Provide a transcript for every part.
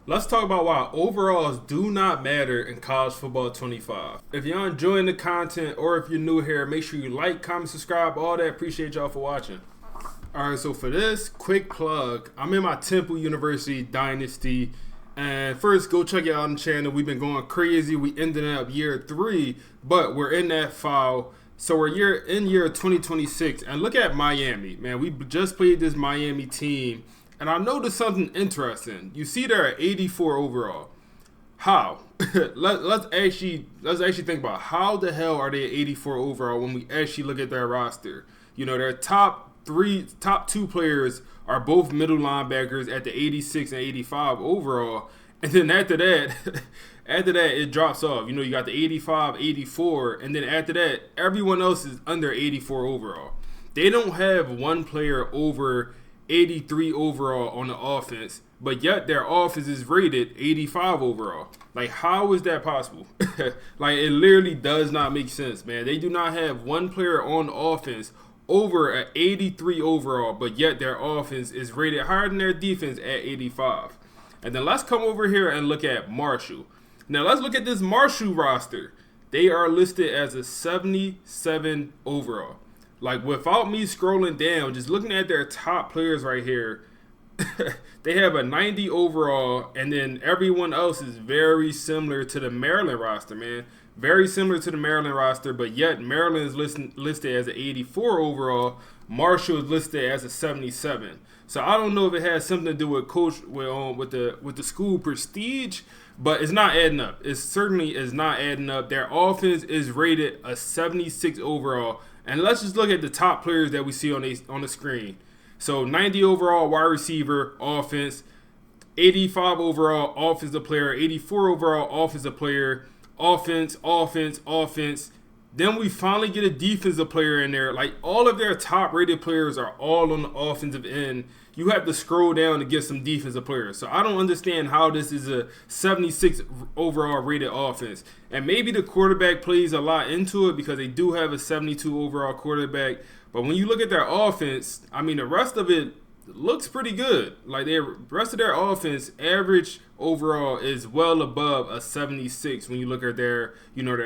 Let's talk about why overalls do not matter in college football 25. If you're enjoying the content or if you're new here, make sure you like, comment, subscribe, all that. Appreciate y'all for watching. Alright, so for this quick plug, I'm in my Temple University Dynasty. And first, go check it out on the channel. We've been going crazy. We ended up year 3, but we're in that foul. So we're in year 2026. And look at Miami, man. We just played this Miami team. And I noticed something interesting. You see they're at 84 overall. How? let's actually think about how the hell are they at 84 overall when we actually look at their roster. You know, their top two players are both middle linebackers at the 86 and 85 overall. And then after that, it drops off. You know, you got the 85, 84, and then after that, everyone else is under 84 overall. They don't have one player over 83 overall on the offense, but yet their offense is rated 85 overall. Like, how is that possible? Like, it literally does not make sense, man. They do not have one player on offense over at 83 overall, but yet their offense is rated higher than their defense at 85. And then let's come over here and look at Marshall. Now let's look at this Marshall roster. They are listed as a 77 overall. Like, without me scrolling down, just looking at their top players right here, they have a 90 overall, and then everyone else is very similar to the Maryland roster, man. Very similar to the Maryland roster, but yet Maryland is listed as an 84 overall. Marshall is listed as a 77. So I don't know if it has something to do with with the school prestige, but it's not adding up. It certainly is not adding up. Their offense is rated a 76 overall. And let's just look at the top players that we see on the screen. So 90 overall wide receiver, offense. 85 overall offensive player. 84 overall offensive player. Offense. Then we finally get a defensive player in there. Like, all of their top rated players are all on the offensive end. You have to scroll down to get some defensive players. So I don't understand how this is a 76 overall rated offense. And maybe the quarterback plays a lot into it because they do have a 72 overall quarterback. But when you look at their offense, I mean, the rest of it looks pretty good. Like, the rest of their offense, average overall is well above a 76 when you look at their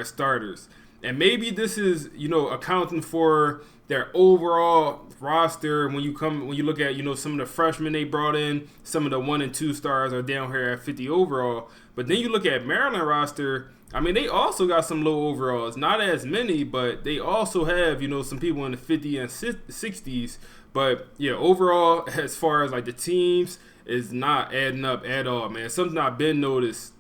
starters. And maybe this is, accounting for their overall roster. When you look at, some of the freshmen they brought in, some of the 1 and 2 stars are down here at 50 overall. But then you look at Maryland roster, I mean, they also got some low overalls. Not as many, but they also have, some people in the 50 and 60s. But yeah, overall, as far as like the teams, is not adding up at all, man. Something I've been noticed.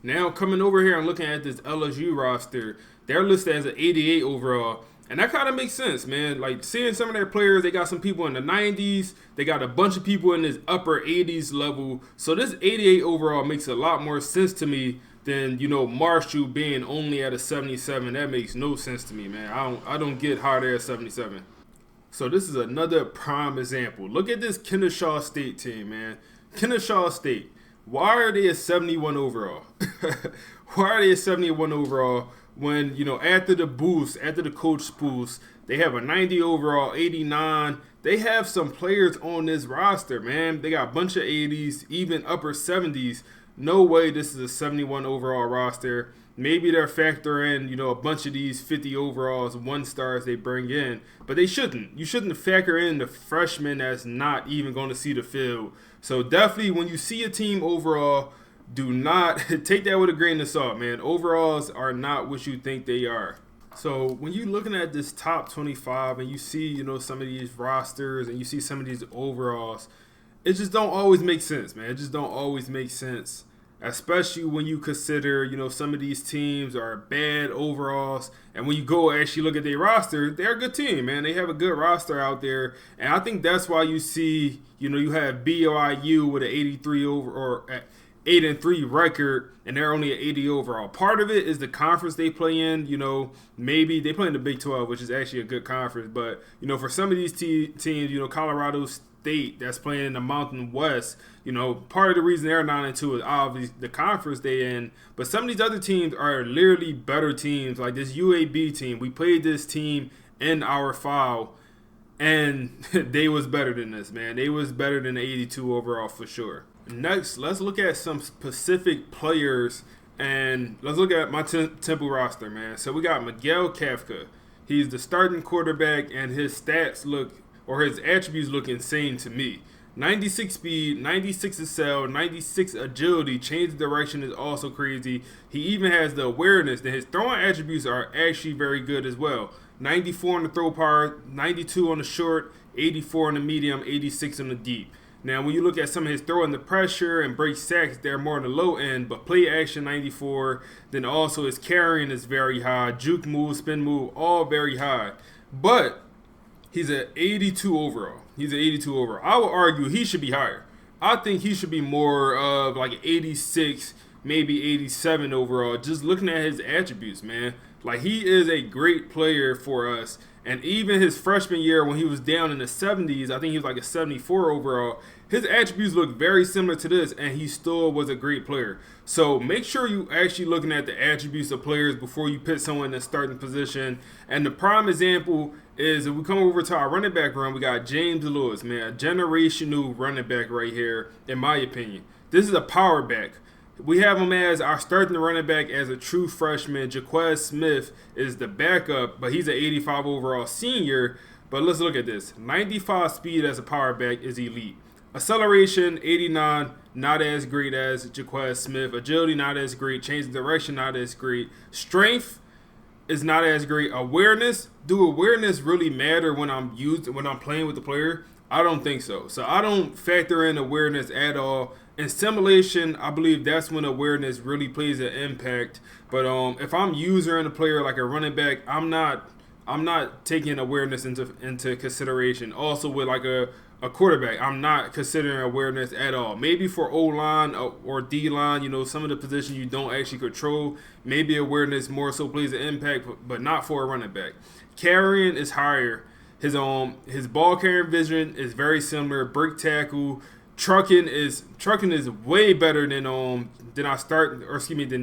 Now coming over here and looking at this LSU roster, they're listed as an 88 overall. And that kind of makes sense, man. Like, seeing some of their players, they got some people in the 90s. They got a bunch of people in this upper 80s level. So this 88 overall makes a lot more sense to me than, Marshall being only at a 77. That makes no sense to me, man. I don't get how they're at 77. So this is another prime example. Look at this Kennesaw State team, man. Kennesaw State. Why are they a 71 overall? Why are they a 71 overall when, after the coach boost, they have a 90 overall, 89. They have some players on this roster, man. They got a bunch of 80s, even upper 70s. No way this is a 71 overall roster. Maybe they're factoring, a bunch of these 50 overalls, 1 stars they bring in. But they shouldn't. You shouldn't factor in the freshmen that's not even going to see the field. So definitely when you see a team overall, do not take that with a grain of salt, man. Overalls are not what you think they are. So when you're looking at this top 25 and you see, some of these rosters and you see some of these overalls, it just don't always make sense, man. It just don't always make sense. Especially when you consider, some of these teams are bad overalls. And when you go actually look at their roster, they're a good team, man. They have a good roster out there. And I think that's why you see, you have BYU with an 83 or 8-3 record, and they're only an 80 overall. Part of it is the conference they play in. Maybe they play in the Big 12, which is actually a good conference. But, for some of these teams, Colorado State that's playing in the Mountain West, part of the reason they're 9-2 is obviously the conference they in. But some of these other teams are literally better teams. Like this UAB team, we played this team in our foul, and they was better than this, man. They was better than the 82 overall for sure. Next, let's look at some specific players, and let's look at my Temple roster, man. So we got Miguel Kafka. He's the starting quarterback, and his stats his attributes look insane to me. 96 speed, 96 excel, 96 agility, change of direction is also crazy. He even has the awareness that his throwing attributes are actually very good as well. 94 on the throw power, 92 on the short, 84 on the medium, 86 on the deep. Now, when you look at some of his throw under pressure and break sacks, they're more on the low end, but play action 94. Then also his carrying is very high. Juke move, spin move, all very high. But he's an 82 overall. I would argue he should be higher. I think he should be more of like an 86, maybe 87 overall. Just looking at his attributes, man. Like, he is a great player for us. And even his freshman year when he was down in the 70s, I think he was like a 74 overall, his attributes look very similar to this, and he still was a great player. So make sure you actually looking at the attributes of players before you put someone in the starting position. And the prime example is if we come over to our running back run, we got James Lewis, man, a generational running back right here, in my opinion. This is a power back. We have him as our starting running back as a true freshman. Jaquez Smith is the backup, but he's an 85 overall senior. But let's look at this. 95 speed as a power back is elite. Acceleration, 89, not as great as Jaquez Smith. Agility, not as great. Change of direction, not as great. Strength is not as great. Awareness, do awareness really matter when I'm playing with the player? I don't think so. So I don't factor in awareness at all. In simulation, I believe that's when awareness really plays an impact. But if I'm using a player like a running back, I'm not taking awareness into consideration. Also with like a quarterback, I'm not considering awareness at all. Maybe for O-line or D-line, some of the positions you don't actually control, maybe awareness more so plays an impact, but not for a running back. Carrying is higher. His ball carrying vision is very similar. Break tackle, trucking is way better than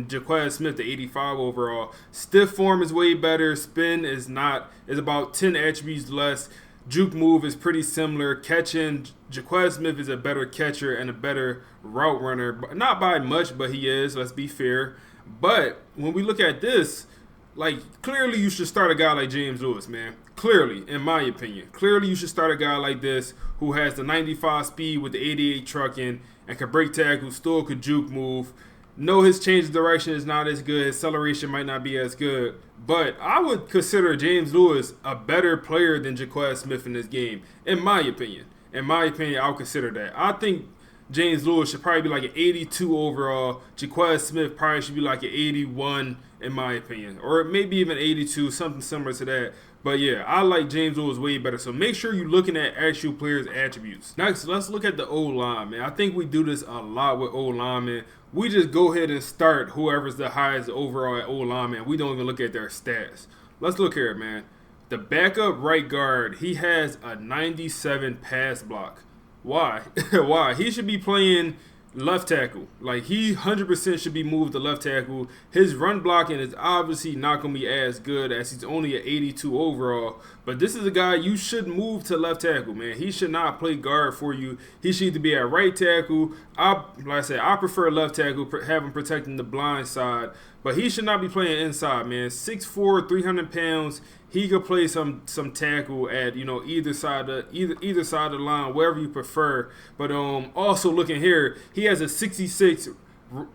Jaquez Smith, the 85 overall. Stiff form is way better. Spin is about 10 attributes less. Juke move is pretty similar. Catching, Jaquez Smith is a better catcher and a better route runner, but not by much, but he is. Let's be fair. But when we look at this, like, clearly you should start a guy like James Lewis, man. Clearly, in my opinion. Clearly you should start a guy like this who has the 95 speed with the 88 trucking and can break tackle, still could juke move. No, his change of direction is not as good. His acceleration might not be as good. But I would consider James Lewis a better player than Jaquez Smith in this game, in my opinion. I would consider that. I think James Lewis should probably be like an 82 overall. Jaquez Smith probably should be like an 81 in my opinion. Or maybe even 82, something similar to that. But yeah, I like James Lewis way better. So make sure you're looking at actual players' attributes. Next, let's look at the O-line, man. I think we do this a lot with O-linemen. We just go ahead and start whoever's the highest overall at O-lineman. We don't even look at their stats. Let's look here, man. The backup right guard, he has a 97 pass block. Why? Why? He should be playing left tackle. Like, he 100% should be moved to left tackle. His run blocking is obviously not going to be as good as he's only at 82 overall. But this is a guy you should move to left tackle, man. He should not play guard for you. He should either be at right tackle. Like I said, I prefer left tackle, have him protecting the blind side. But he should not be playing inside, man. 6'4", 300 pounds. He could play some tackle at either side of the line, wherever you prefer. But also looking here, he has a 66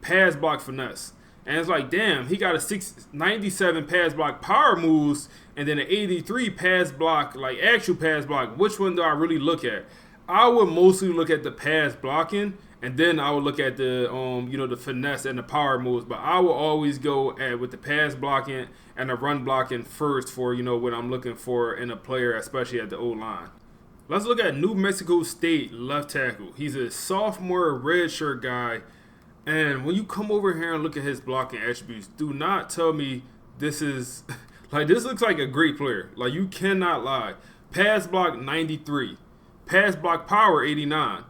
pass block finesse, and it's like, damn, he got a 97 pass block power moves, and then an 83 pass block, like actual pass block. Which one do I really look at? I would mostly look at the pass blocking, and then I would look at the the finesse and the power moves. But I will always go with the pass blocking and the run blocking first for what I'm looking for in a player, especially at the O-line. Let's look at New Mexico State left tackle. He's a sophomore redshirt guy, and when you come over here and look at his blocking attributes, do not tell me this is like, this looks like a great player. Like, you cannot lie. Pass block 93, pass block power 89.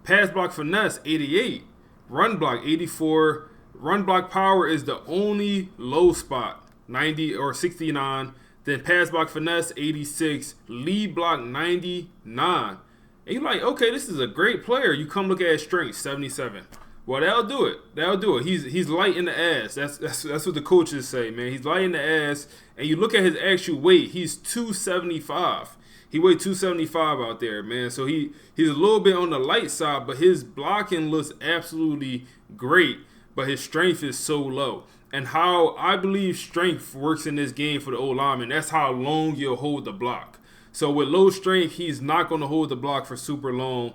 Pass block finesse, 88. Run block, 84. Run block power is the only low spot, 90 or 69. Then pass block finesse, 86. Lead block, 99. And you're like, okay, this is a great player. You come look at his strength, 77. Well, that'll do it. That'll do it. He's light in the ass. That's what the coaches say, man. He's light in the ass. And you look at his actual weight, he's 275. He weighed 275 out there, man. So he's a little bit on the light side, but his blocking looks absolutely great. But his strength is so low. And how I believe strength works in this game for the O-lineman, that's how long you'll hold the block. So with low strength, he's not going to hold the block for super long.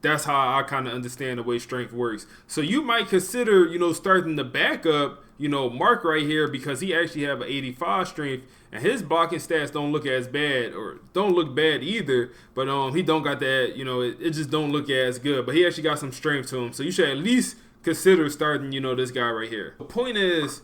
That's how I kind of understand the way strength works. So you might consider, starting the backup, Mark right here, because he actually have an 85 strength, and his blocking stats don't look as bad, or don't look bad either. But he don't got that, it just don't look as good. But he actually got some strength to him. So you should at least consider starting, this guy right here. The point is,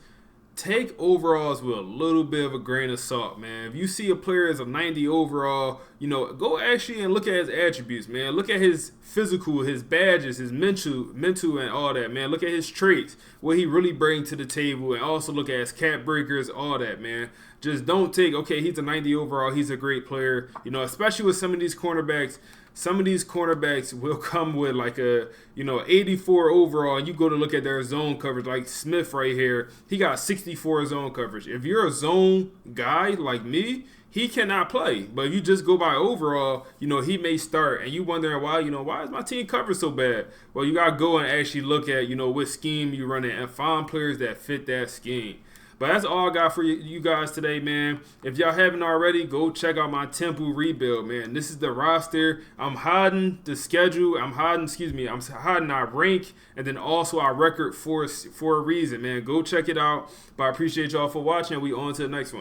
take overalls with a little bit of a grain of salt, man. If you see a player as a 90 overall, go actually and look at his attributes, man. Look at his physical, his badges, his mental, and all that, man. Look at his traits, what he really brings to the table, and also look at his cap breakers, all that, man. Just don't take, okay, he's a 90 overall, he's a great player, especially with some of these cornerbacks. Some of these cornerbacks will come with like a, 84 overall, and you go to look at their zone coverage, like Smith right here. He got 64 zone coverage. If you're a zone guy like me, he cannot play. But if you just go by overall, he may start, and you wondering why, why is my team covered so bad? Well, you got to go and actually look at, what scheme you running and find players that fit that scheme. But that's all I got for you guys today, man. If y'all haven't already, go check out my Temple rebuild, man. This is the roster. I'm hiding the schedule. I'm hiding our rank, and then also our record for a reason, man. Go check it out. But I appreciate y'all for watching. We on to the next one.